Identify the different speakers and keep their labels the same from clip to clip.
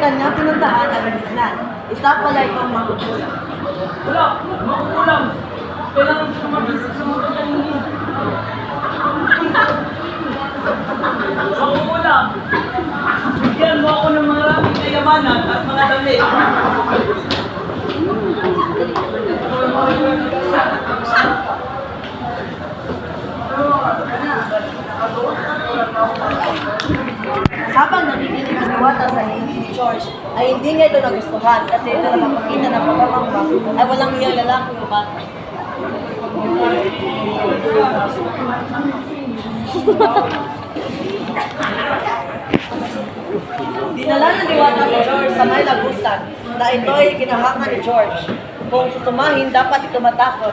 Speaker 1: kanyang pinuntahan ang Bignan. Isa pala itong makukulang.
Speaker 2: Wala, makukulang. Kailangan ko mag-isip sa mga kanini. Makukulang. Bigyan mo ako ng maraming kayamanan at mga damit.
Speaker 1: Habang nakikinig ang Diwata sa ni George, ay hindi niya ito nagustuhan kasi ito nakapakita na pagkakamba ay walang iyang lalaki o bata. Dinala ng Diwata si George sa may lagusan na ito'y kinahanga ni George. Kung susumahin, dapat ito matakot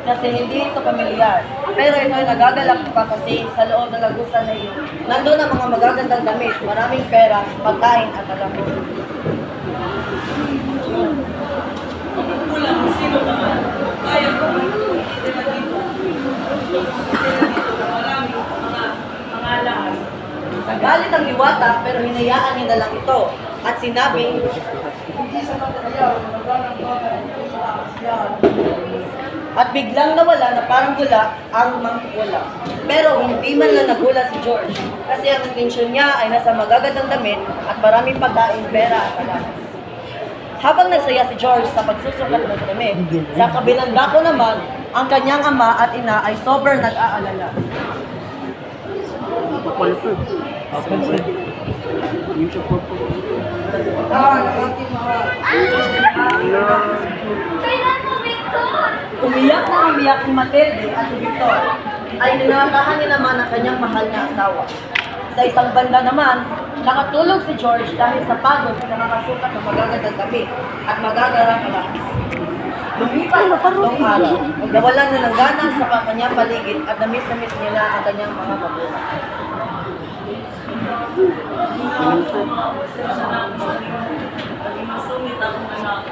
Speaker 1: kasi hindi ito pamilyar. Pero ito'y nagagalak pa kasi sa loob ng lagusan na iyon. Nandun ang mga magagandang damit, maraming pera, pagkain at alamos.
Speaker 2: Makukulang, sino naman? Kaya ko makikita na dito. Maraming mga lahas.
Speaker 1: Nagalit ang Diwata pero hinayaan niya na lang ito at sinabing, at biglang nawala na parang gula ang mangkukulang. Pero hindi man lang nagula si George kasi ang intensyon niya ay nasa magagandang damit at maraming pagkain, pera at alahas. Habang nagsaya si George sa pagsusukat ng damit, sa kabilang dako naman, ang kanyang ama at ina ay sobrang nag-aalala. Umiyak na umiyak si Matilde at si Victor ay ninakahan niya naman ang kanyang mahal na asawa. Sa isang banda naman, nakatulog si George dahil sa pagod sa nakasukat ng magagandang damit at magagarang alahas. Lumipas na tatlong araw, nawalan na ng gana sa kanyang paligid at namis niya na ang kanyang mga magulang.
Speaker 2: Masungit akong anak.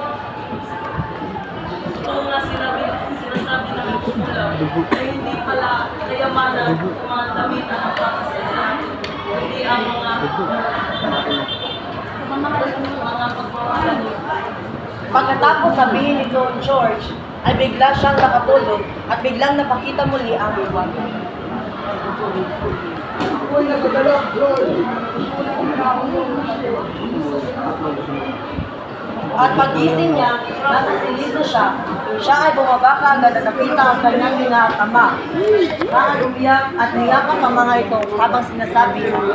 Speaker 2: Ito nga sinasabi ng makukulang na hindi pala kayamanan ang mga damit na napakasaya. Hindi ang mga pagpapalan.
Speaker 1: Pagkatapos sabihin ni Don George, ay bigla siyang nakatulog at biglang napakita muli ang Diwata. At pagising niya, nasa silid na siya. Siya ay bumaba kaagad at nakita ang kanyang ina at ama. Kaan umiyak at niyakap ang mga ito habang sinasabi ang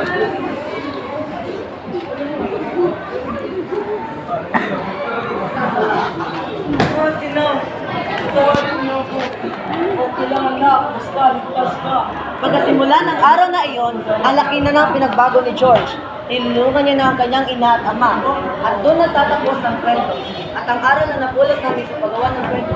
Speaker 2: Okay lang anak, basta ligtas ka.
Speaker 1: Pagkasimula ng araw na iyon, ang laki na ng pinagbago ni George. Tinulungan niya na ang kanyang ina at ama. At doon nagtatapos ng kwento. At ang araw na napulot namin sa paggawa ng kwento.